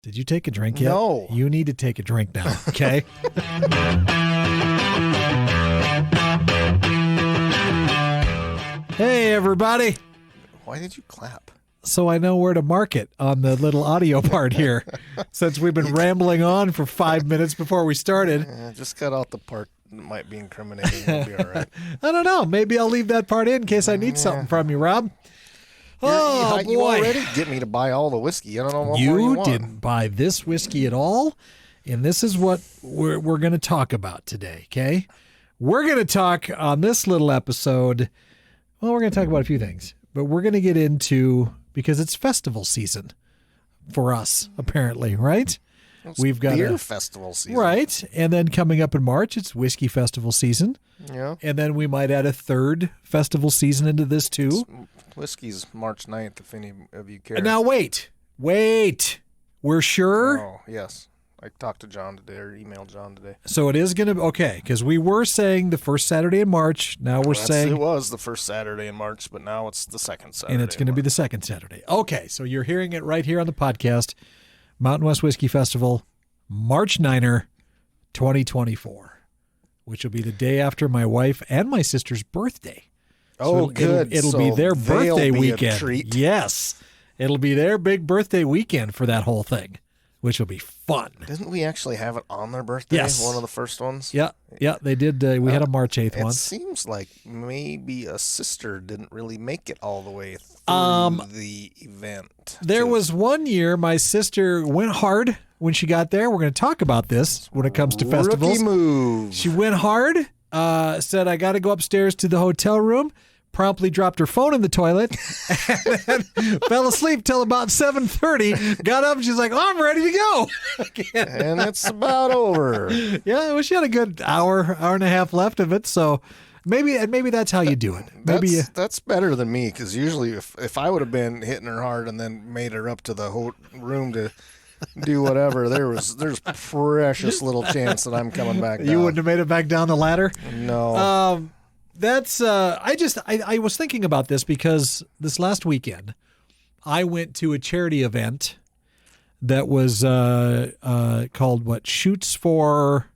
Did you take a drink yet? No. You need to take a drink now, okay? Hey, everybody. Why did you clap? So I know where to mark it on the little audio part here, since we've been rambling on for 5 minutes before we started. Just cut out the part that might be incriminating. We'll be all right. I don't know. Maybe I'll leave that part in case I need something from you, Rob. Oh, boy. You already get me to buy all the whiskey. I don't know what more you want. Didn't buy this whiskey at all, and this is what we're going to talk about today, okay? We're going to talk on this little episode, well, we're going to talk about a few things, but we're going to get into, because it's festival season for us, apparently, right? We've got beer festival season. Right, and then coming up in March, it's whiskey festival season. Yeah. And then we might add a third festival season into this, too. Whiskey's March 9th, if any of you care. Now, wait. We're sure? Oh, yes. I talked to John today or emailed John today. So it is going to, okay, because we were saying the first Saturday in March. Now we're saying. It was the first Saturday in March, but now it's the second Saturday. And it's going to be the second Saturday. Okay, so you're hearing it right here on the podcast. Mountain West Whiskey Festival, March 9er, 2024, which will be the day after my wife and my sister's birthday. Oh, so good. It'll be their birthday weekend. A treat. Yes. It'll be their big birthday weekend for that whole thing, which will be fun. Didn't we actually have it on their birthday? Yes. One of the first ones? Yeah, they did. We had a March 8th one. It seems like maybe a sister didn't really make it all the way through the event. There was one year my sister went hard when she got there. We're going to talk about this when it comes to festivals. Rookie move. She went hard, said, I got to go upstairs to the hotel room. Promptly dropped her phone in the toilet and then fell asleep till about 7:30. Got up and she's like, I'm ready to go. And it's about over. Yeah, well, she had a good hour and a half left of it. So maybe that's how you do it. Maybe that's better than me, because usually if I would have been hitting her hard and then made her up to the whole room to do whatever, there's precious little chance that I'm coming back down. You wouldn't have made it back down the ladder? No. That's I was thinking about this because this last weekend I went to a charity event that was called what? Shoots for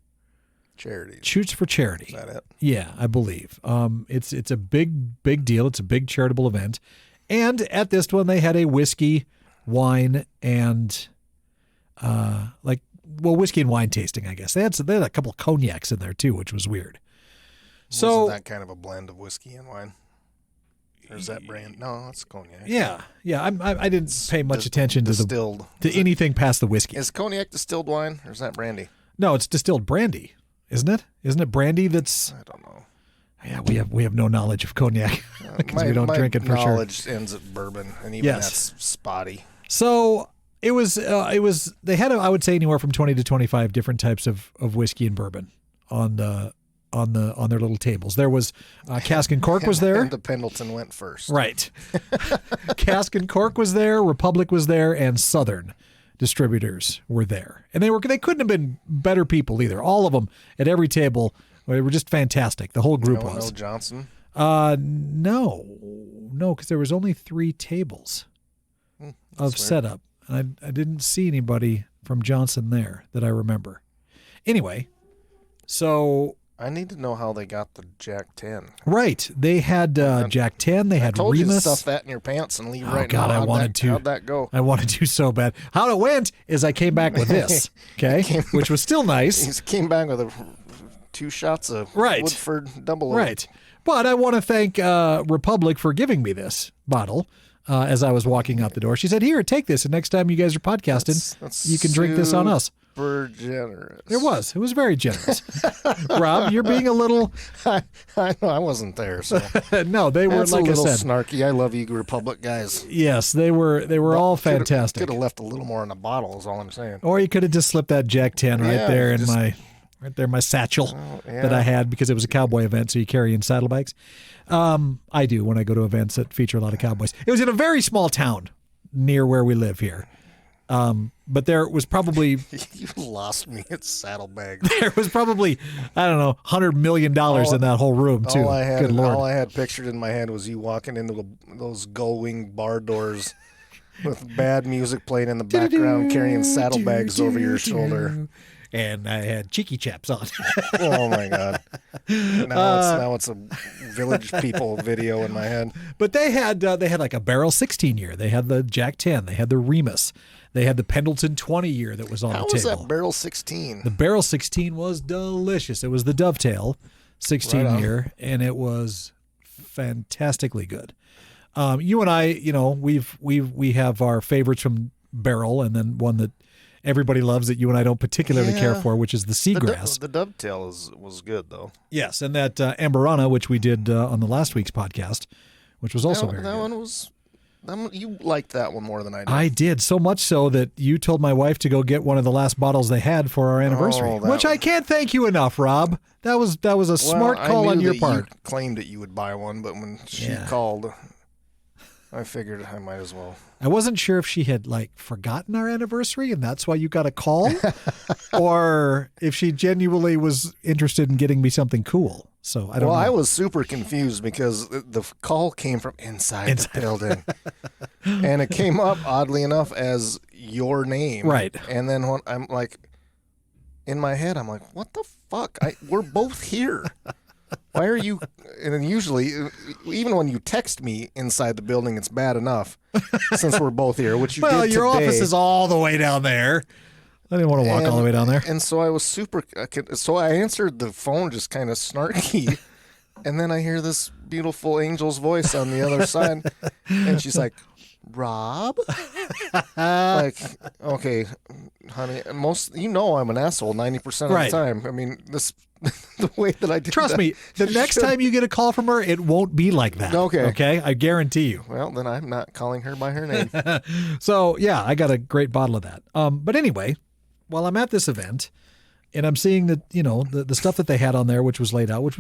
Charity. Shoots for Charity. Is that it? Yeah, I believe. It's a big deal. It's a big charitable event. And at this one they had a whiskey, wine, and whiskey and wine tasting, I guess. They had a couple of cognacs in there too, which was weird. So wasn't that kind of a blend of whiskey and wine? Or is that brand? No, it's cognac. Yeah. I didn't pay much attention to anything past the whiskey. Is cognac distilled wine, or is that brandy? No, it's distilled brandy, isn't it? Isn't it brandy that's? I don't know. Yeah, we have no knowledge of cognac because we don't drink it for sure. My knowledge ends at bourbon, and even that's spotty. So it was. They had I would say anywhere from 20 to 25 different types of whiskey and bourbon on their little tables. There was Cask and Cork was there. And the Pendleton went first. Right. Cask and Cork was there, Republic was there, and Southern distributors were there. And they couldn't have been better people either. All of them at every table were just fantastic. The whole group was. No Johnson? No, because there was only 3 tables of setup. And I didn't see anybody from Johnson there that I remember. Anyway, so I need to know how they got the Jack 10. Right. They had Jack 10. They had Remus. I told you to stuff that in your pants and leave right God, now. How'd that go? I wanted to so bad. How it went is I came back with this, okay, which was still nice. He came back with 2 shots of Woodford Double O. Right. But I want to thank Republic for giving me this bottle as I was walking out the door. She said, here, take this, and next time you guys are podcasting, that's you can drink this on us. Super generous. It was very generous. Rob, you're being a little. I know I wasn't there, so no, they were. That's like a little I said, snarky. I love you, Republic guys. Yes, they were all fantastic. Could have left a little more in the bottle. Is all I'm saying. Or you could have just slipped that Jack 10 right there in my satchel that I had because it was a cowboy event, so you carry in saddlebags. I do when I go to events that feature a lot of cowboys. It was in a very small town near where we live here. But there was probably you lost me at saddlebag. There was probably $100 million in that whole room too. All I had pictured in my head was you walking into those gull wing bar doors with bad music playing in the background, carrying saddlebags over your shoulder. And I had cheeky chaps on. Oh my God! Now it's a Village People video in my head. But they had like a Barrel 16 year. They had the Jack 10. They had the Remus. They had the Pendleton 20 year that was on the table. How was that Barrel 16? The Barrel 16 was delicious. It was the Dovetail 16 year, and it was fantastically good. You and I, we have our favorites from Barrel, and then one that everybody loves that you and I don't particularly care for, which is the Seagrass. The Dovetail was good, though. Yes, and that Amberana, which we did on the last week's podcast, which was also very good. You liked that one more than I did. I did, so much so that you told my wife to go get one of the last bottles they had for our anniversary, which I can't thank you enough, Rob. That was a smart call on your part. You claimed that you would buy one, but when she called, I figured I might as well. I wasn't sure if she had forgotten our anniversary and that's why you got a call, or if she genuinely was interested in getting me something cool. So I don't know. I was super confused because the call came from inside the building, and it came up oddly enough as your name. Right. And then when I'm like, in my head, I'm like, what the fuck? We're both here. Why are you? And then usually, even when you text me inside the building, it's bad enough since we're both here, which you did today. Well, your office is all the way down there. I didn't want to walk all the way down there. And so I was so I answered the phone just kind of snarky. And then I hear this beautiful angel's voice on the other side. And she's like, Rob? Like, okay, honey, I'm an asshole 90% of the time. I mean, the way that I did Trust me, the next time you get a call from her, it won't be like that. Okay. Okay? I guarantee you. Well, then I'm not calling her by her name. So, yeah, I got a great bottle of that. But anyway, while I'm at this event and I'm seeing that, the stuff that they had on there, which was laid out, it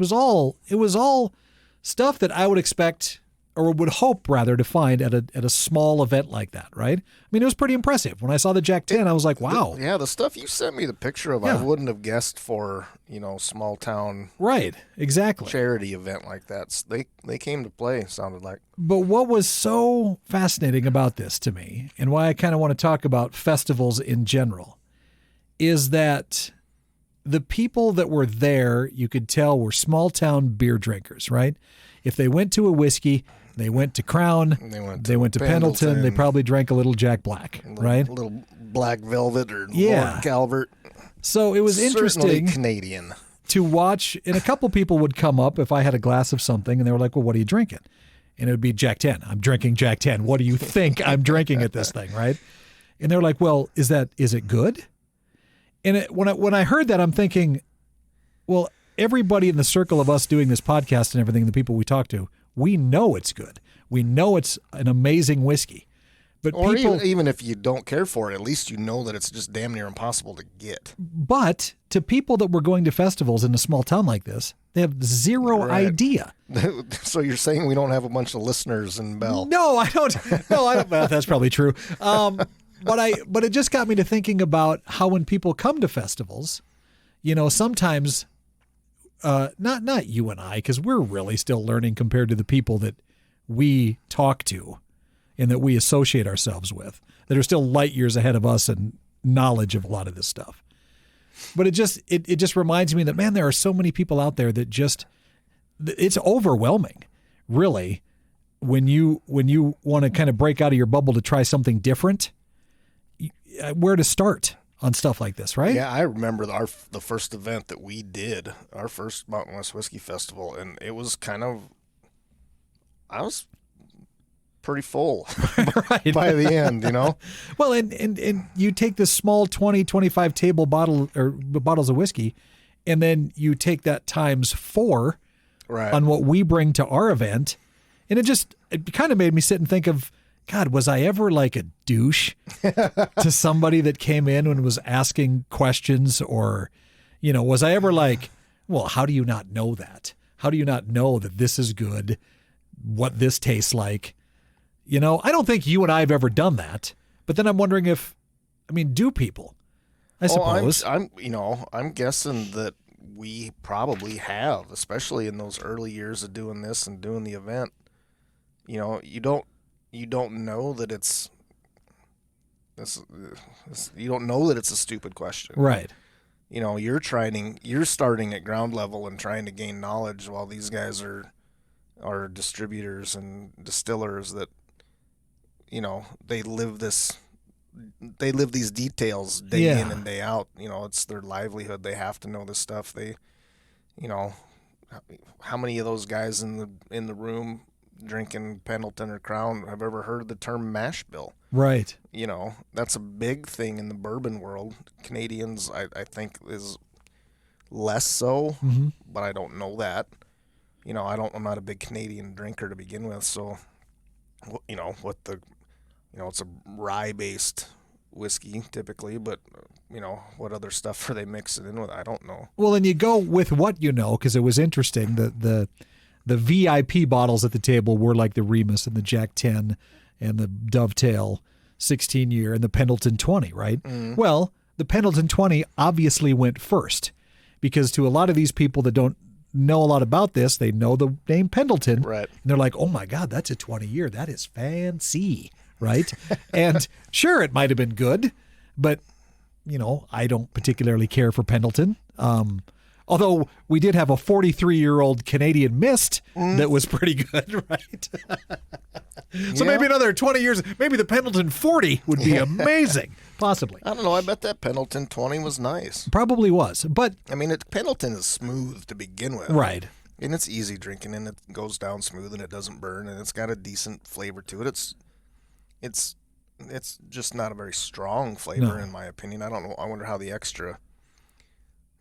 was all stuff that I would expect or would hope rather to find at a small event like that, right? I mean, it was pretty impressive. When I saw the Jack 10, I was like, wow. The stuff you sent me the picture of, I wouldn't have guessed for, small town. Right, exactly. Charity event like that. They came to play, sounded like. But what was so fascinating about this to me, and why I kind of want to talk about festivals in general, is that the people that were there, you could tell, were small town beer drinkers, right? If they went to a whiskey, they went to Crown, they went to Pendleton, they probably drank a little Jack Black, right? A little Black Velvet or Lord Calvert. So it was interesting Canadian to watch, and a couple people would come up if I had a glass of something, and they were like, well, what are you drinking? And it would be Jack 10. I'm drinking Jack 10. What do you think I'm drinking at this thing, right? And they're like, well, is it good? And when I heard that, I'm thinking, well, everybody in the circle of us doing this podcast and everything, the people we talk to, we know it's good. We know it's an amazing whiskey. But even if you don't care for it, at least you know that it's just damn near impossible to get. But to people that were going to festivals in a small town like this, they have zero idea. So you're saying we don't have a bunch of listeners in Bell? No, I don't. No, I don't. Well, that's probably true. But it just got me to thinking about how when people come to festivals, sometimes. Not you and I, because we're really still learning compared to the people that we talk to and that we associate ourselves with, that are still light years ahead of us in knowledge of a lot of this stuff. But it just reminds me that, man, there are so many people out there that it's overwhelming, really, when you want to kind of break out of your bubble to try something different, where to start on stuff like this, right? Yeah, I remember the first event that we did, our first Mountain West Whiskey Festival, and it was I was pretty full by the end, Well, and you take this small 20, 25 table bottle or bottles of whiskey, and then you take that times 4 on what we bring to our event, and it kind of made me sit and think of, God, was I ever like a douche to somebody that came in and was asking questions, or, was I ever like, well, how do you not know that? How do you not know that this is good? What this tastes like? I don't think you and I have ever done that, but then I'm wondering do people? I suppose. I'm guessing that we probably have, especially in those early years of doing this and doing the event. You don't know that it's this you don't know that it's a stupid question. Right. You know, you're starting at ground level and trying to gain knowledge, while these guys are distributors and distillers that, you know, they live these details day in and day out. You know, it's their livelihood. They have to know this stuff. They, you know, how many of those guys in the room drinking Pendleton or Crown have ever heard the term mash bill? Right. You know, that's a big thing in the bourbon world. Canadians, I think, is less so, but I don't know that. You know, I'm not a big Canadian drinker to begin with, so, you know, it's a rye-based whiskey typically, but, you know, what other stuff are they mixing in with? I don't know. Well, and you go with what you know, because it was interesting. The VIP bottles at the table were like the Remus and the Jack 10 and the Dovetail 16-year and the Pendleton 20, right? Mm. Well, the Pendleton 20 obviously went first, because to a lot of these people that don't know a lot about this, they know the name Pendleton. Right. And they're like, oh my God, that's a 20-year. That is fancy, right? And sure, it might have been good, but, you know, I don't particularly care for Pendleton. Although we did have a 43-year-old Canadian Mist that was pretty good, right? So maybe another 20 years, maybe the Pendleton 40 would be amazing, possibly. I don't know. I bet that Pendleton 20 was nice. Probably was, but... I mean, Pendleton is smooth to begin with. Right. And it's easy drinking, and it goes down smooth, and it doesn't burn, and it's got a decent flavor to it. It's just not a very strong flavor, in my opinion. I don't know. I wonder how the extra...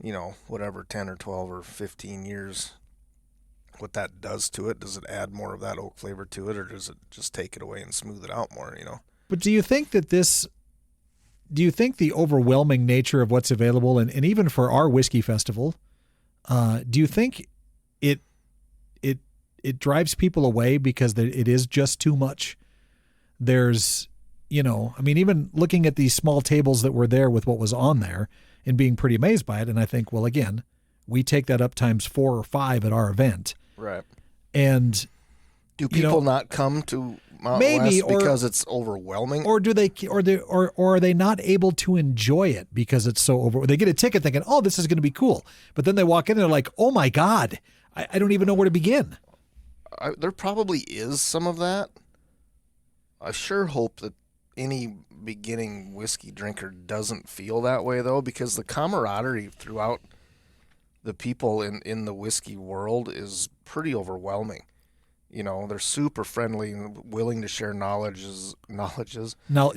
you know, whatever 10 or 12 or 15 years, what that does to it. Does it add more of that oak flavor to it, or does it just take it away and smooth it out more, you know? But do you think the overwhelming nature of what's available, and even for our whiskey festival, do you think it drives people away because it is just too much? There's, you know, I mean, even looking at these small tables that were there with what was on there, and being pretty amazed by it. And I think, well, again, we take that up times 4 or 5 at our event. Right. And do people not come to Mount maybe, West because it's overwhelming? Or are they not able to enjoy it because it's so they get a ticket thinking, oh, this is going to be cool. But then they walk in and they're like, oh my God, I don't even know where to begin. There probably is some of that. I sure hope that any beginning whiskey drinker doesn't feel that way, though, because the camaraderie throughout the people in the whiskey world is pretty overwhelming. You know, they're super friendly and willing to share knowledges. No,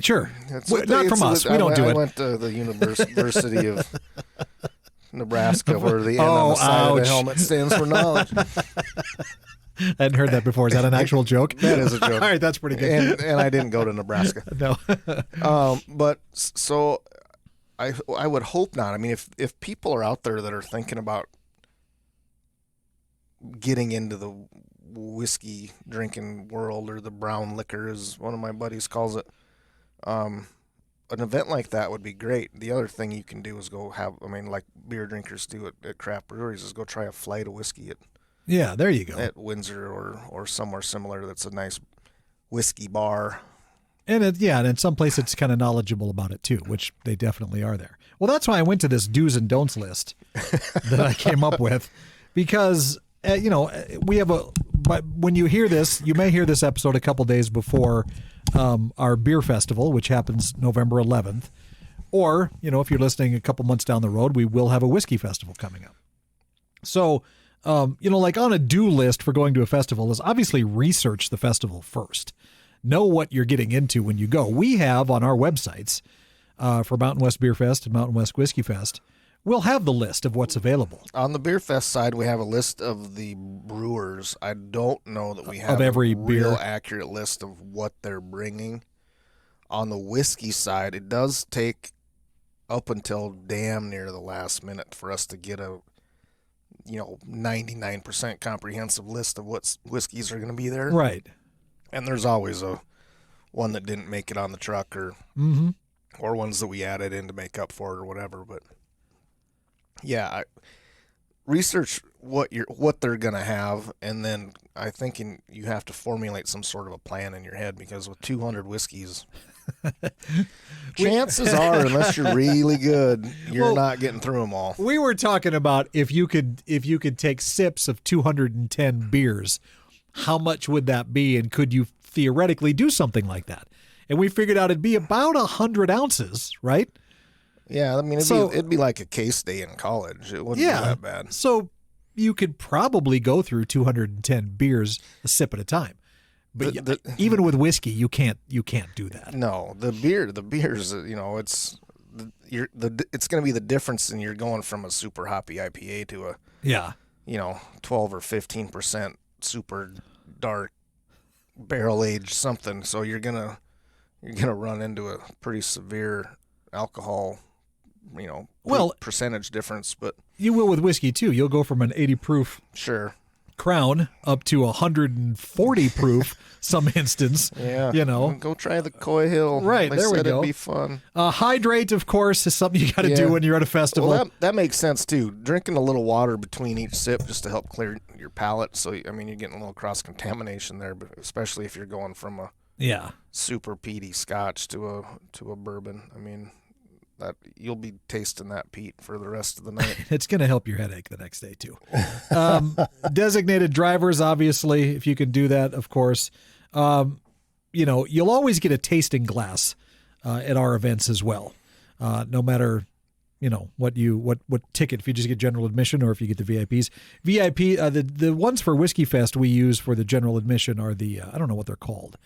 sure. Not from us. We don't do it. I went to the University of Nebraska, where the N on the side of the helmet stands for knowledge. I hadn't heard that before. Is that an actual joke? That is a joke. All right, that's pretty good. And I didn't go to Nebraska. No. But so I would hope not. I mean, if people are out there that are thinking about getting into the whiskey drinking world, or the brown liquor, as one of my buddies calls it, an event like that would be great. The other thing you can do is like beer drinkers do at craft breweries, is go try a flight of whiskey yeah, there you go. At Windsor or somewhere similar that's a nice whiskey bar. And in some place it's kind of knowledgeable about it too, which they definitely are there. Well, that's why I went to this do's and don'ts list that I came up with, because we have but when you hear this, you may hear this episode a couple days before our beer festival, which happens November 11th, or if you're listening a couple months down the road, we will have a whiskey festival coming up. So. Like on a do list for going to a festival is obviously research the festival first. Know what you're getting into when you go. We have on our websites for Mountain West Beer Fest and Mountain West Whiskey Fest, we'll have the list of what's available. On the Beer Fest side, we have a list of the brewers. I don't know that we have of every a beer. real accurate list of what they're bringing. On the whiskey side, it does take up until damn near the last minute for us to get a 99% comprehensive list of what whiskeys are going to be there. Right. And there's always one that didn't make it on the truck, or ones that we added in to make up for it or whatever. But yeah, research what they're going to have, and then I think you have to formulate some sort of a plan in your head, because with 200 whiskeys, Chances are, unless you're really good, you're not getting through them all. We were talking about if you could take sips of 210 beers, how much would that be, and could you theoretically do something like that? And we figured out it'd be about 100 ounces, right? Yeah, I mean, it'd be like a case day in college. It wouldn't be that bad. So you could probably go through 210 beers a sip at a time. But even with whiskey, you can't do that. No, the beers, it's going to be the difference in you're going from a super hoppy IPA to a 12 or 15% super dark barrel aged something. So you're gonna run into a pretty severe alcohol, percentage difference. But you will with whiskey too. You'll go from an 80 proof Crown up to 140 proof some instance. Yeah. Go try the Coy Hill. Right, there we go. It'd be fun. Hydrate, of course, is something you got to do when you're at a festival. Well, that makes sense too. Drinking a little water between each sip just to help clear your palate. So, I mean, you're getting a little cross-contamination there, but especially if you're going from a super peaty scotch to a bourbon. I mean, that you'll be tasting that peat for the rest of the night. It's going to help your headache the next day too. Designated drivers, obviously, if you can do that, of course. You'll always get a tasting glass at our events as well. No matter, what ticket, if you just get general admission or if you get the VIPs. The ones for Whiskey Fest we use for the general admission are the I don't know what they're called.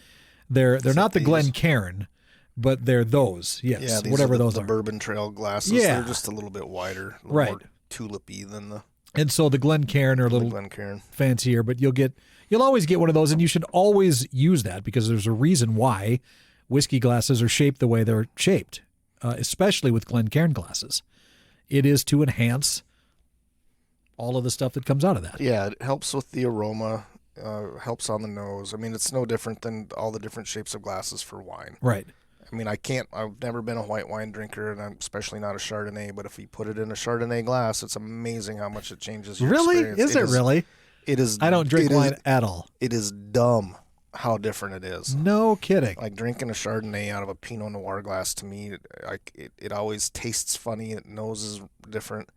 They're not the Glencairn. But they're those, yes, whatever those are. The Bourbon Trail glasses. Yeah. They're just a little bit wider, a little more tulipy than the. And so the Glencairn are a little fancier, but you'll always get one of those, and you should always use that because there's a reason why whiskey glasses are shaped the way they're shaped, especially with Glencairn glasses. It is to enhance all of the stuff that comes out of that. Yeah, it helps with the aroma, helps on the nose. I mean, it's no different than all the different shapes of glasses for wine. Right. I mean, I've never been a white wine drinker, and I'm especially not a Chardonnay, but if you put it in a Chardonnay glass, it's amazing how much it changes your experience. Is it really? It is. I don't drink wine at all. It is dumb how different it is. No kidding. Like drinking a Chardonnay out of a Pinot Noir glass, to me, it always tastes funny. It noses different.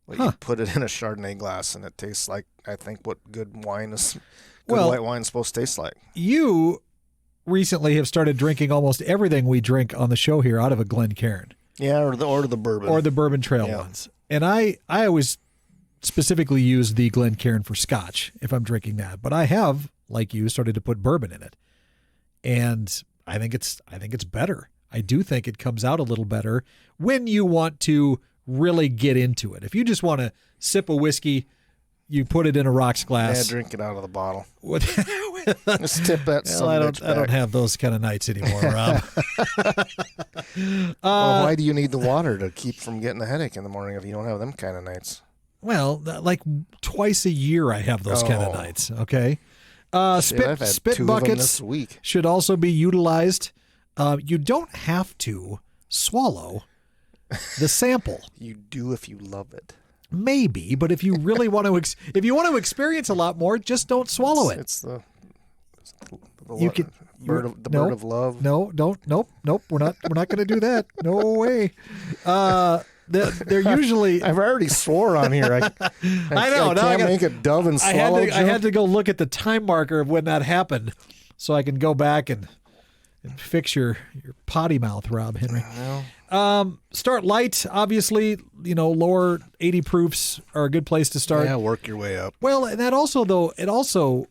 But you put it in a Chardonnay glass, and it tastes like, I think, what good white wine is supposed to taste like. You recently have started drinking almost everything we drink on the show here out of a Glencairn. Yeah, or the bourbon. Or the Bourbon Trail ones. And I always specifically use the Glencairn for scotch if I'm drinking that. But I have, like you, started to put bourbon in it. And I think it's better. I do think it comes out a little better when you want to really get into it. If you just want to sip a whiskey, you put it in a rocks glass. Yeah, drink it out of the bottle. Just tip that. Well, I don't have those kind of nights anymore, Rob. Why do you need the water to keep from getting a headache in the morning if you don't have them kind of nights? Well, like twice a year I have those kind of nights. Okay. Spit buckets this week. Should also be utilized. You don't have to swallow the sample. You do if you love it. Maybe, but if you really want to, if you want to experience a lot more, just don't swallow it. It's the bird of love. No, don't. Nope. We're not going to do that. No way. They're usually. I've already swore on here. I know. I can't make a dove and swallow. I had to go look at the time marker of when that happened, so I can go back and fix your potty mouth, Rob Henry. Start light, obviously. Lower 80 proofs are a good place to start. Yeah, work your way up. Well, and that also, though, it also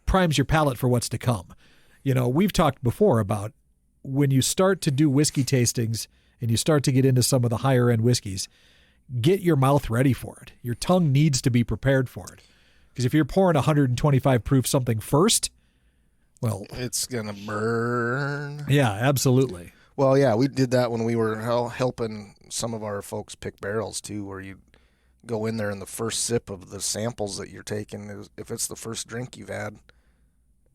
primes your palate for what's to come. We've talked before about when you start to do whiskey tastings and you start to get into some of the higher end whiskeys, get your mouth ready for it. Your tongue needs to be prepared for it. Because if you're pouring 125 proof something first, well, it's going to burn. Yeah, absolutely. Well, yeah, we did that when we were helping some of our folks pick barrels too, where you go in there and the first sip of the samples that you're taking, if it's the first drink you've had,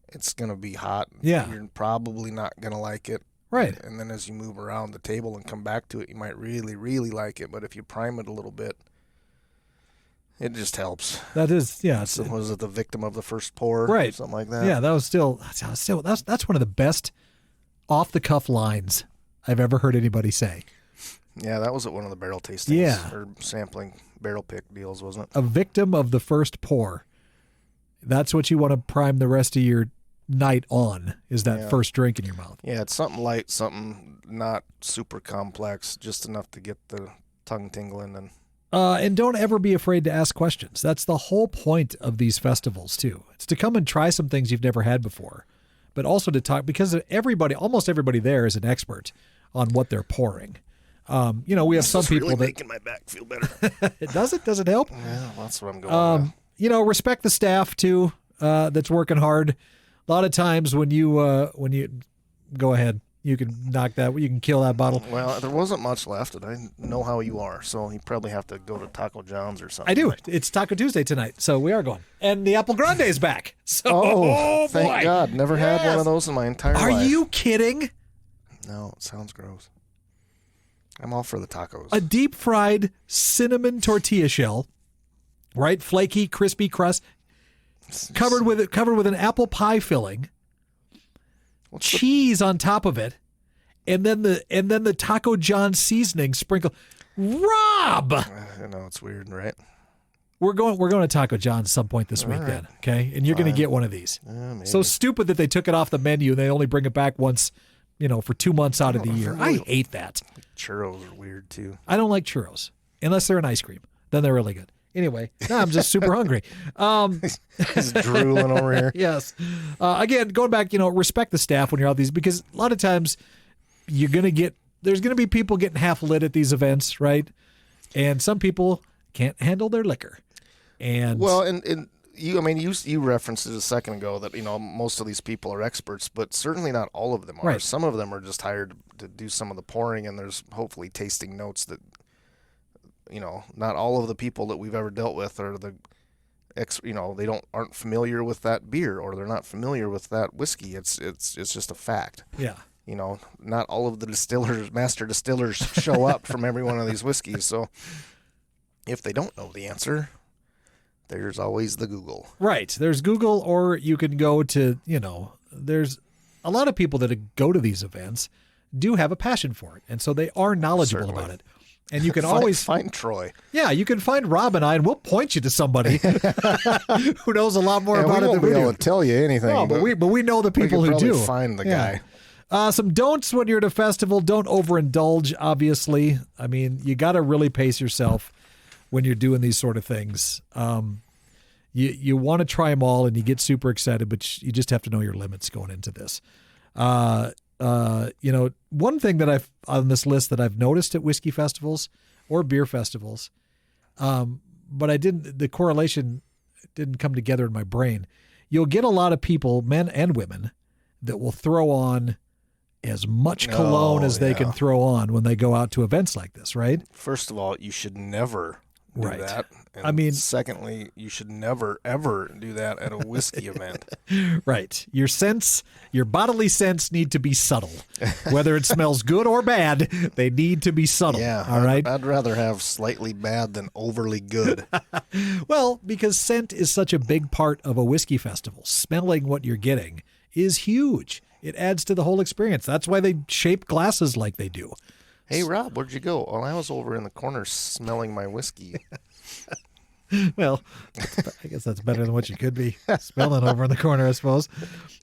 it's going to be hot. Yeah. You're probably not going to like it. Right. And then as you move around the table and come back to it, you might really, really like it. But if you prime it a little bit, it just helps. That is, yeah. So was it the victim of the first pour? Right. Or something like that? Yeah, that's one of the best off-the-cuff lines I've ever heard anybody say. Yeah, that was at one of the barrel tastings. Yeah. Or sampling barrel pick deals, wasn't it? A victim of the first pour. That's what you want to prime the rest of your night on, is that first drink in your mouth. Yeah, it's something light, something not super complex, just enough to get the tongue tingling. And don't ever be afraid to ask questions. That's the whole point of these festivals, too. It's to come and try some things you've never had before, but also to talk, because almost everybody there is an expert on what they're pouring. We have some people really that making my back feel better. Does it help? Yeah, that's what I'm going with. Respect the staff too, that's working hard. A lot of times when you go ahead, you can you can kill that bottle. Well, there wasn't much left, and I know how you are, so you probably have to go to Taco John's or something. I do. It's Taco Tuesday tonight, so we are going. And the Apple Grande is back. So, thank boy. God. Never had one of those in my entire life. Are you kidding? No, it sounds gross. I'm all for the tacos. A deep fried cinnamon tortilla shell, right? Flaky, crispy crust, covered with an apple pie filling, cheese on top of it, and then the Taco John seasoning sprinkle. Rob, I know it's weird, right? We're going to Taco John's some point this week, then, okay? And you're going to get one of these. So stupid that they took it off the menu and they only bring it back once, for 2 months out of the year. I hate that. Churros are weird too. I don't like churros unless they're an ice cream. Then they're really good. Anyway, now I'm just super hungry. He's drooling over here. Yes. Again, going back, respect the staff when you're out these, because a lot of times there's going to be people getting half lit at these events, right? And some people can't handle their liquor. And you referenced it a second ago that most of these people are experts, but certainly not all of them are. Right. Some of them are just hired to do some of the pouring, and there's hopefully tasting notes that not all of the people that we've ever dealt with are they aren't familiar with that beer, or they're not familiar with that whiskey. It's just a fact. Yeah. Not all of the master distillers show up from every one of these whiskeys. So if they don't know the answer, there's always the Google. Right. There's Google, or you can go to, there's a lot of people that go to these events do have a passion for it. And so they are knowledgeable about it. And you can always find Troy. Yeah, you can find Rob and I, and we'll point you to somebody who knows a lot more about it than we do. We won't be able to tell you anything. No, but we know the people who do. Find the guy. Some don'ts when you're at a festival. Don't overindulge, obviously. I mean, you got to really pace yourself when you're doing these sort of things. You want to try them all, and you get super excited, but you just have to know your limits going into this. One thing that I've on this list that I've noticed at whiskey festivals or beer festivals, but the correlation didn't come together in my brain. You'll get a lot of people, men and women, that will throw on as much cologne as they can throw on when they go out to events like this, right? First of all, you should never do that. And secondly, you should never, ever do that at a whiskey event. Right. Your bodily scents need to be subtle. Whether it smells good or bad, they need to be subtle. Yeah. All right. I'd rather have slightly bad than overly good. Well, because scent is such a big part of a whiskey festival. Smelling what you're getting is huge. It adds to the whole experience. That's why they shape glasses like they do. Hey, Rob, where'd you go? Well, I was over in the corner smelling my whiskey. Well, I guess that's better than what you could be smelling over in the corner, I suppose.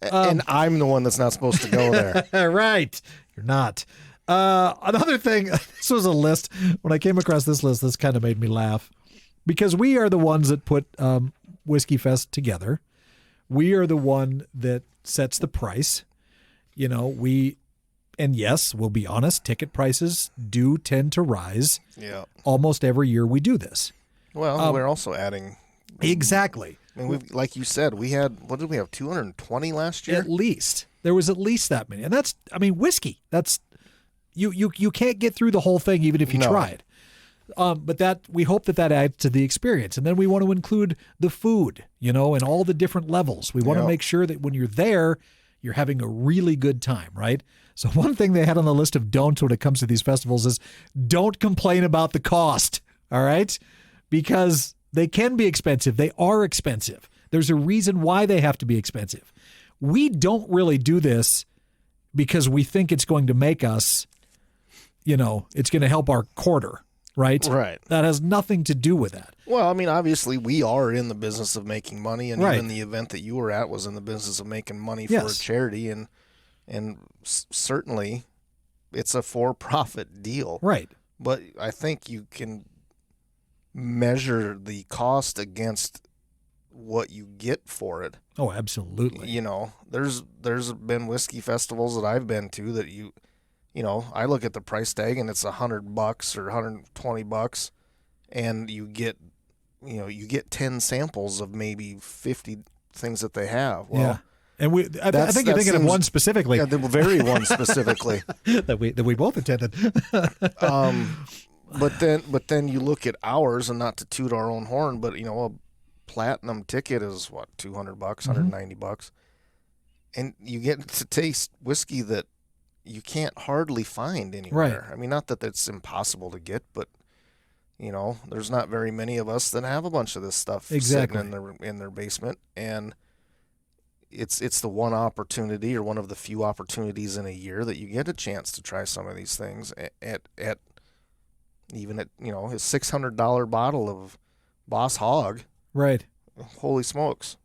And I'm the one that's not supposed to go there. Right. You're not. Another thing, this was a list. When I came across this list, this kind of made me laugh. Because we are the ones that put Whiskey Fest together. We are the one that sets the price. And yes, we'll be honest, ticket prices do tend to rise. Yeah. Almost every year we do this. Well, we're also adding. Exactly. I mean, like you said, what did we have, 220 last year? At least. There was at least that many. And that's, whiskey. That's, you can't get through the whole thing even if you tried. But we hope that adds to the experience. And then we want to include the food, and all the different levels. We want to make sure that when you're there, you're having a really good time, right? So one thing they had on the list of don'ts when it comes to these festivals is don't complain about the cost, all right? Because they can be expensive. They are expensive. There's a reason why they have to be expensive. We don't really do this because we think it's going to make us, it's going to help our quarter, right? Right. That has nothing to do with that. Well, I mean, obviously, we are in the business of making money, and Right. even the event that you were at was in the business of making money for a charity, and certainly it's a for-profit deal. Right. But I think you can measure the cost against what you get for it. Oh, absolutely. There's been whiskey festivals that I've been to that I look at the price tag and it's $100 or $120, and you get 10 samples of maybe 50 things that they have. Well, yeah. And I think you're thinking of one specifically. Yeah, the very one specifically that we both attended. But then you look at ours, and not to toot our own horn, but a platinum ticket is what, $200, $190, and you get to taste whiskey that you can't hardly find anywhere. Right. I mean, not that it's impossible to get, but there's not very many of us that have a bunch of this stuff exactly. sitting in their basement, and it's the one opportunity, or one of the few opportunities in a year that you get a chance to try some of these things at even at his $600 bottle of Boss Hog. Right. Holy smokes.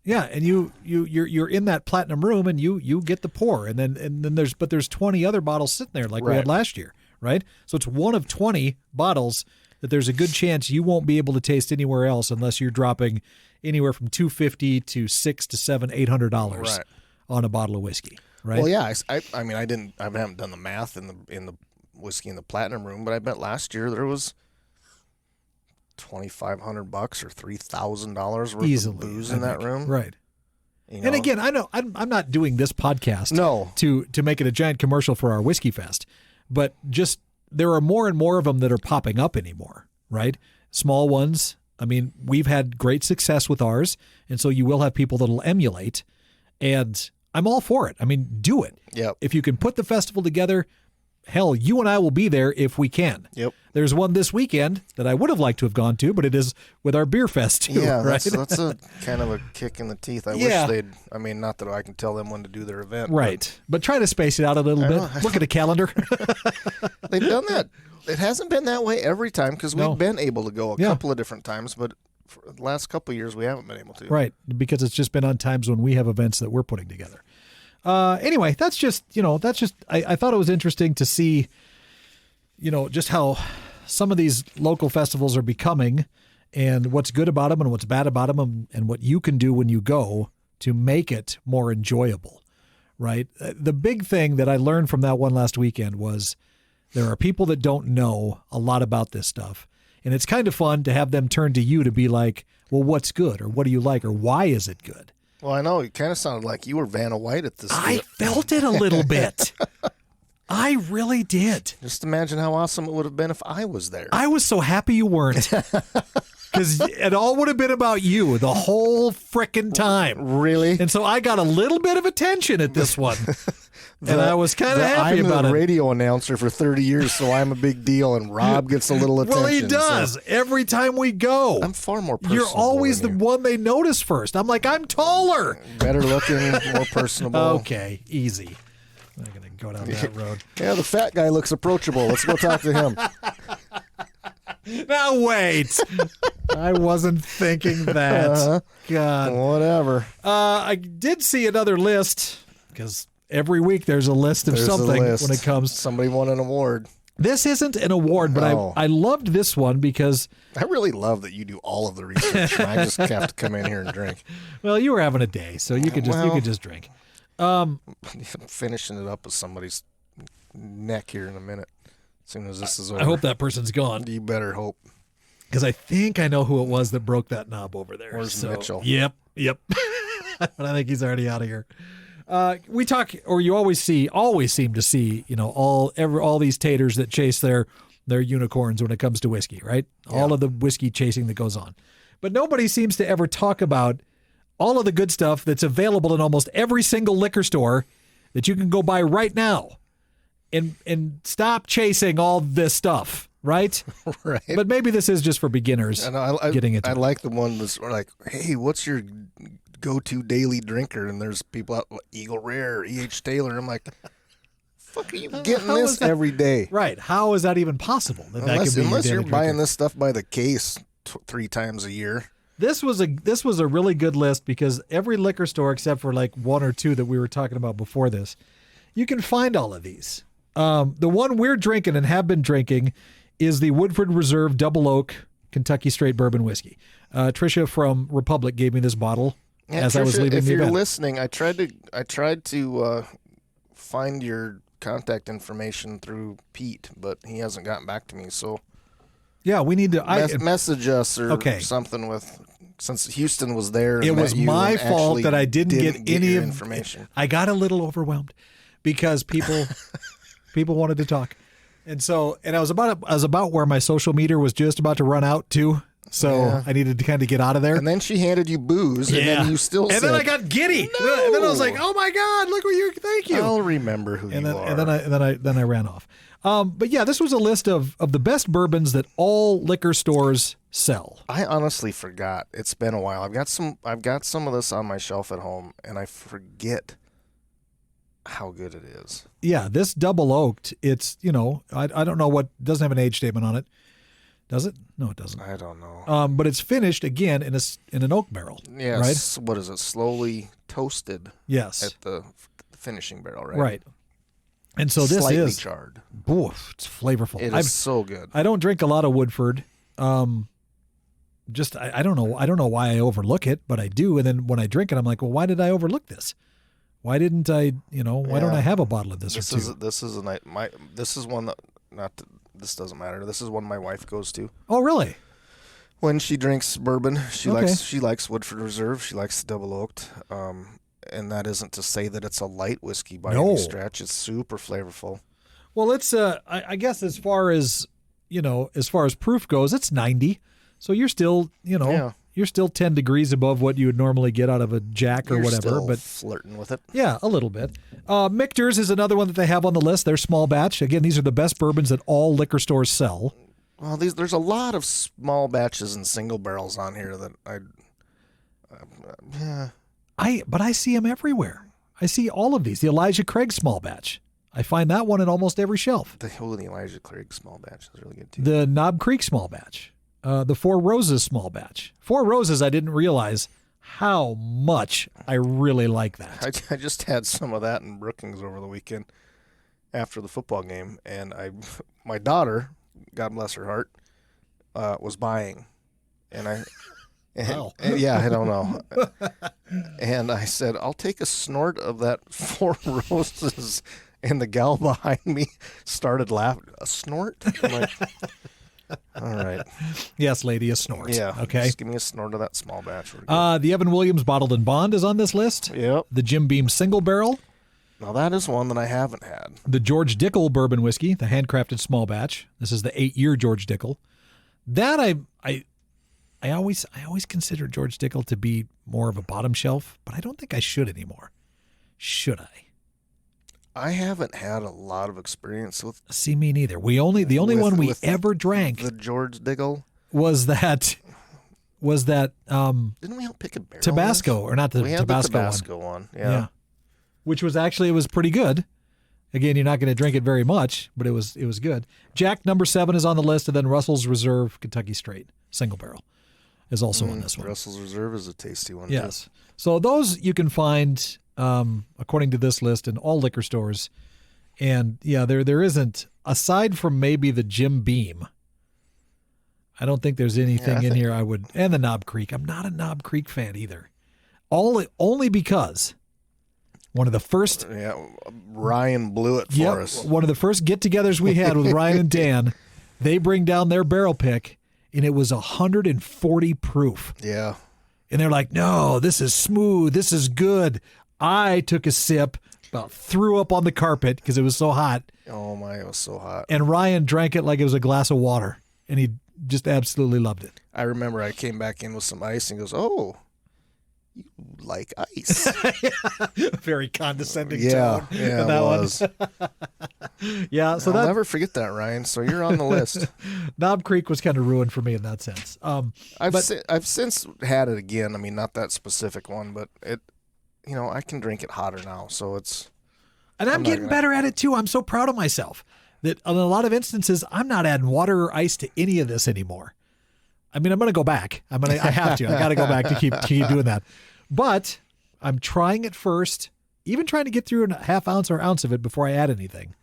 Yeah, and you're in that platinum room, and you get the pour, and then there's 20 other bottles sitting there like we had last year, right? So it's one of 20 bottles that there's a good chance you won't be able to taste anywhere else unless you're dropping anywhere from $250 to $600 to $700, $800 on a bottle of whiskey, right? Well, yeah, I mean, I haven't done the math in the whiskey in the platinum room, but I bet last year there was $2,500 or $3,000 worth easily, of booze in that room, right? And again, I know I'm not doing this podcast to make it a giant commercial for our Whiskey Fest, but just there are more and more of them that are popping up anymore, right? Small ones. I mean, we've had great success with ours, and so you will have people that'll emulate, and I'm all for it. I mean, do it. Yep. If you can put the festival together, hell, you and I will be there if we can. Yep. There's one this weekend that I would have liked to have gone to, but it is with our beer fest too. Yeah, right? that's a kind of a kick in the teeth. I wish they'd. I mean, not that I can tell them when to do their event. Right. But try to space it out a little bit. Look at a calendar. They've done that. It hasn't been that way every time, because we've been able to go a couple of different times, but for the last couple of years we haven't been able to. Right, because it's just been on times when we have events that we're putting together. Anyway, that's just I thought it was interesting to see, just how some of these local festivals are becoming, and what's good about them and what's bad about them, and what you can do when you go to make it more enjoyable, right? The big thing that I learned from that one last weekend was there are people that don't know a lot about this stuff, and it's kind of fun to have them turn to you to be like, well, what's good, or what do you like, or why is it good? Well, I know, it kind of sounded like you were Vanna White at this. I felt it a little bit. I really did. Just imagine how awesome it would have been if I was there. I was so happy you weren't. Because it all would have been about you the whole frickin' time. Really? And so I got a little bit of attention at this one. And I was kind of happy about it. I'm the radio announcer for 30 years, so I'm a big deal, and Rob gets a little attention. Well, he does. So every time we go. I'm far more personable. You're always the one they notice first. I'm like, I'm taller. Better looking, more personable. Okay, easy. I'm not going to go down that road. Yeah, the fat guy looks approachable. Let's go talk to him. Now wait. I wasn't thinking that. God. Whatever. I did see another list, because every week there's a list of something when it comes. Somebody won an award. This isn't an award, but I loved this one because I really love that you do all of the research, and I just have to come in here and drink. Well, you were having a day, so you could just drink. I'm finishing it up with somebody's neck here in a minute. As soon as this is over. I hope that person's gone. You better hope. Because I think I know who it was that broke that knob over there. Where's Mitchell? Yep. But I think he's already out of here. We talk, or you always seem to see, all these taters that chase their unicorns when it comes to whiskey, right? Yeah. All of the whiskey chasing that goes on. But nobody seems to ever talk about all of the good stuff that's available in almost every single liquor store that you can go buy right now. And stop chasing all this stuff, right? Right. But maybe this is just for beginners and getting it. I like the one that's like, hey, what's your go-to daily drinker, and there's people out Eagle Rare, E.H. Taylor. I'm like, fuck, are you getting How this is that- every day? Right. How is that even possible? That could be your Unless daily you're buying drinker? this stuff by the case 3 times a year. This was a really good list because every liquor store except for like 1 or 2 that we were talking about before this, you can find all of these. The one we're drinking and have been drinking is the Woodford Reserve Double Oak Kentucky Straight Bourbon Whiskey. Tricia from Republic gave me this bottle as Tricia, I was leaving if the you're event. listening, I tried to find your contact information through Pete, but he hasn't gotten back to me. So Yeah, we need to message us or Okay. something since Houston was there. And It was met you my and fault actually that I didn't get any your of information. I got a little overwhelmed because people wanted to talk. And I was about where my social meter was just about to run out too. So Yeah. I needed to kind of get out of there. And then she handed you booze, and then you still And said, then I got giddy. And then I was like, "Oh my God, look what thank you." I'll remember who you are. And then I ran off. But yeah, this was a list of the best bourbons that all liquor stores sell. I honestly forgot. It's been a while. I've got some of this on my shelf at home, and I forget how good it is. Yeah, this double oaked, it's, I don't know doesn't have an age statement on it. Does it? No, it doesn't. I don't know. But it's finished again in an oak barrel. Yes. Right? What is it? Slowly toasted Yes. at the finishing barrel, right? Right. And so this Slightly is charred. Oof, it's flavorful. It is so good. I don't drink a lot of Woodford. I don't know why I overlook it, but I do. And then when I drink it, I'm like, well, why did I overlook this? Why didn't I? Why don't I have a bottle of this or two? This is one that this doesn't matter. This is one my wife goes to. Oh, really? When she drinks bourbon, she Okay. likes Woodford Reserve. She likes the double oaked. And that isn't to say that it's a light whiskey by any stretch. It's super flavorful. Well, it's I guess as far as proof goes, it's 90. So you're still, you're still 10 degrees above what you would normally get out of a Jack or You're whatever, still but flirting with it. yeah, a little bit. Michter's is another one that they have on the list. They're small batch. Again, these are the best bourbons that all liquor stores sell. Well, there's a lot of small batches and single barrels on here that But I see them everywhere. I see all of these. The Elijah Craig small batch. I find that one in almost every shelf. the Elijah Craig small batch is really good too. The Knob Creek small batch. The Four Roses small batch. Four Roses, I didn't realize how much I really like that. I just had some of that in Brookings over the weekend after the football game, and my daughter, God bless her heart, was buying, Wow. yeah, I don't know. And I said, I'll take a snort of that Four Roses. And the gal behind me started laughing. A snort? I'm like, all right. Yes, lady, a snort. Yeah. Okay. Just give me a snort of that small batch. We're good. The Evan Williams Bottled and Bond is on this list. Yep. The Jim Beam Single Barrel. Now that is one that I haven't had. The George Dickel Bourbon Whiskey, the handcrafted small batch. This is the 8-year George Dickel. That I always consider George Dickel to be more of a bottom shelf, but I don't think I should anymore. Should I? I haven't had a lot of experience with See, me neither. The only one we ever drank the George Dickel. was that Didn't we all pick a barrel? Tabasco, or not the we had Tabasco, the Tabasco one. Yeah. Which was actually, it was pretty good. Again, you're not going to drink it very much, but it was good. Jack number 7 is on the list, and then Russell's Reserve Kentucky Straight Single Barrel is also on this one. Russell's Reserve is a tasty one. Yes. So those you can find, according to this list, in all liquor stores. And yeah, there isn't, aside from maybe the Jim Beam, I don't think there's anything in here I would, and the Knob Creek. I'm not a Knob Creek fan either. Only because one of the first, Ryan blew it for us. one of the first get-togethers we had with Ryan and Dan, they bring down their barrel pick, and it was 140 proof. Yeah. And they're like, no, this is smooth. This is good. I took a sip, about threw up on the carpet because it was so hot. Oh my, it was so hot. And Ryan drank it like it was a glass of water, and he just absolutely loved it. I remember I came back in with some ice and he goes, oh, you like ice. Very condescending Yeah, tone. yeah, in that it one. was. Yeah, so I'll never forget that, Ryan. So you're on the list. Knob Creek was kind of ruined for me in that sense. I've since had it again. I mean, not that specific one, but it, I can drink it hotter now. So it's. And I'm not getting gonna- better at it too. I'm so proud of myself that in a lot of instances, I'm not adding water or ice to any of this anymore. I mean, I'm going to go back. I have to. I got to go back to keep doing that. But I'm trying it first, even trying to get through a half ounce or ounce of it before I add anything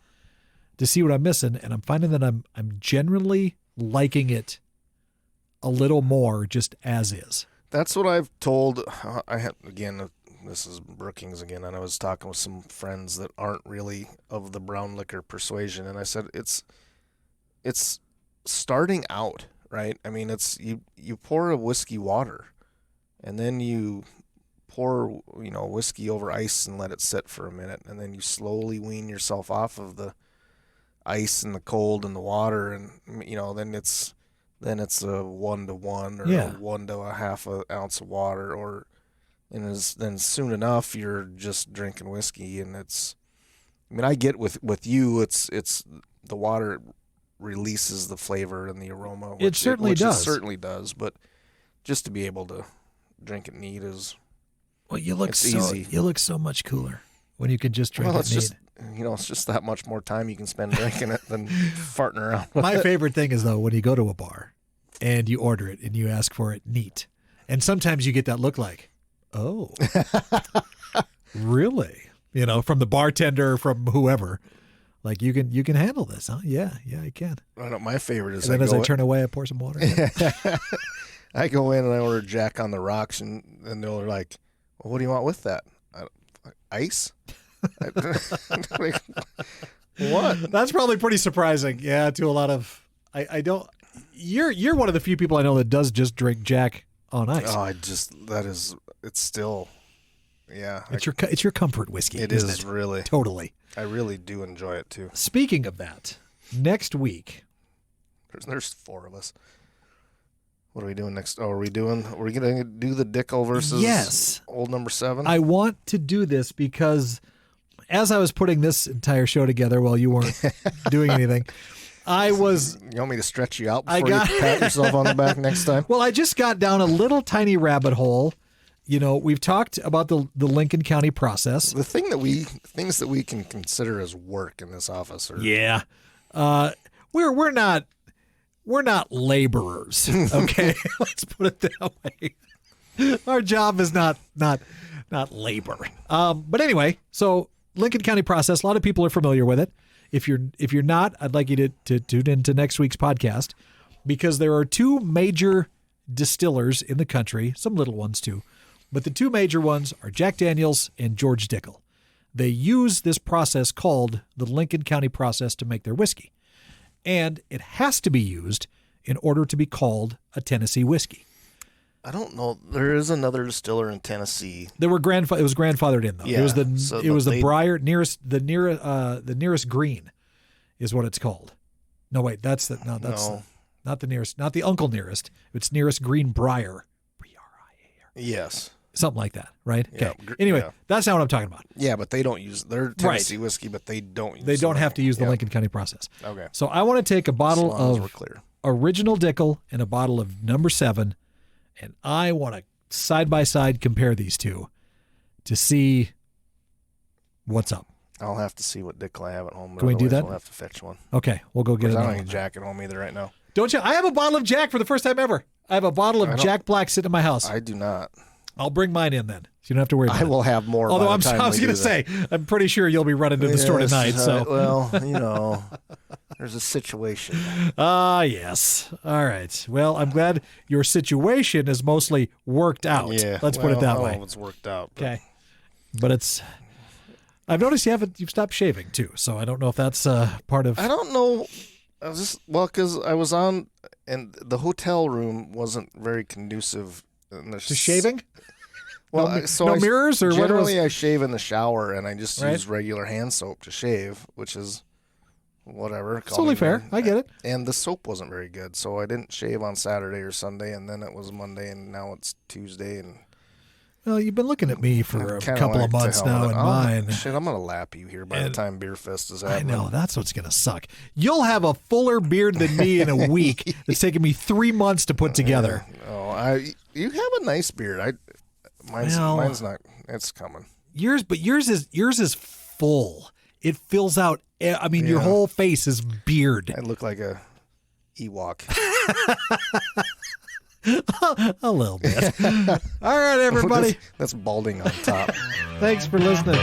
to see what I'm missing. And I'm finding that I'm generally liking it a little more just as is. That's what I've told. This is Brookings again, and I was talking with some friends that aren't really of the brown liquor persuasion, and I said it's starting out, right? I mean, it's you pour a whiskey water, and then you pour whiskey over ice and let it sit for a minute, and then you slowly wean yourself off of the ice and the cold and the water, and then it's a 1-to-1 or a 1 to a half an ounce of water, then soon enough you're just drinking whiskey. And I get with you, it's the water releases the flavor and the aroma. It certainly does. It certainly does, but just to be able to drink it neat is. Well, you look easy. You look so much cooler when you can just drink it neat. Just, it's just that much more time you can spend drinking it than farting around with My it. favorite thing is, though, when you go to a bar and you order it and you ask for it neat. And sometimes you get that look like, oh, really? From the bartender, from whoever. Like, you can handle this, huh? Yeah, I can. I know, my favorite is And then as I turn away, I pour some water. I go in and I order Jack on the Rocks, and they're like, well, what do you want with that? Ice? Like, what? That's probably pretty surprising. Yeah, to a lot of I don't. You're one of the few people I know that does just drink Jack on ice. Oh, it's still, yeah. It's your comfort whiskey. It isn't is really. Totally. I really do enjoy it too. Speaking of that, next week there's 4 of us. What are we doing next? Oh, are we going to do the Dickel versus Old Number 7? I want to do this because as I was putting this entire show together while you weren't doing anything, I was... You want me to stretch you out before you pat yourself on the back next time? Well, I just got down a little tiny rabbit hole. We've talked about the Lincoln County process. The things that we can consider as work in this office are... Yeah. We're not laborers, okay? Let's put it that way. Our job is not labor. But anyway, so Lincoln County process, a lot of people are familiar with it. If you're not, I'd like you to tune into next week's podcast, because there are 2 major distillers in the country, some little ones too, but the 2 major ones are Jack Daniel's and George Dickel. They use this process called the Lincoln County process to make their whiskey. And it has to be used in order to be called a Tennessee whiskey. I don't know. There is another distiller in Tennessee. It was grandfathered in though. Yeah, it was the Briar the nearest green is what it's called. No, wait, that's not the nearest, not the uncle nearest. It's nearest green Briar. Yes. Something like that, right? Yeah, okay. Anyway, that's not what I'm talking about. Yeah, but they don't use their Tennessee whiskey, but they don't use have to use the Lincoln County process. Okay. So I want to take a bottle of clear. original Dickel and a bottle of number 7, and I want to side by side compare these 2 to see what's up. I'll have to see what Dickel I have at home. Can we do that? We'll have to fetch one. Okay, we'll go get it. I don't have Jack at home either right now. Don't you? I have a bottle of Jack for the first time ever. I have a bottle of Jack Black sitting in my house. I do not. I'll bring mine in then, so you don't have to worry about it. I will have more. Although I was going to say, I'm pretty sure you'll be running to the store tonight. So well, there's a situation. Yes. All right. Well, I'm glad your situation is mostly worked out. Yeah. Let's put it that way. It's worked out. Okay. But I've noticed you've stopped shaving too, so I don't know if that's part of. I don't know. I was because I was on, and the hotel room wasn't very conducive. To shaving? Well, no mirrors or generally I shave in the shower and I just use regular hand soap to shave, which is whatever. It's totally fair. I get it. And the soap wasn't very good, so I didn't shave on Saturday or Sunday, and then it was Monday, and now it's Tuesday, and Well, you've been looking at me for a Kinda couple like of to months hell now with in it. Oh, mine. Shit, I'm gonna lap you here by the time Beer Fest is happening. I know, that's what's going to suck. You'll have a fuller beard than me in a week. It's taken me 3 months to put together. You have a nice beard. Mine's not. It's coming. Yours is full. It fills out. I mean, your whole face is beard. I look like a Ewok. A little bit. All right, everybody. That's balding on top. Thanks for listening.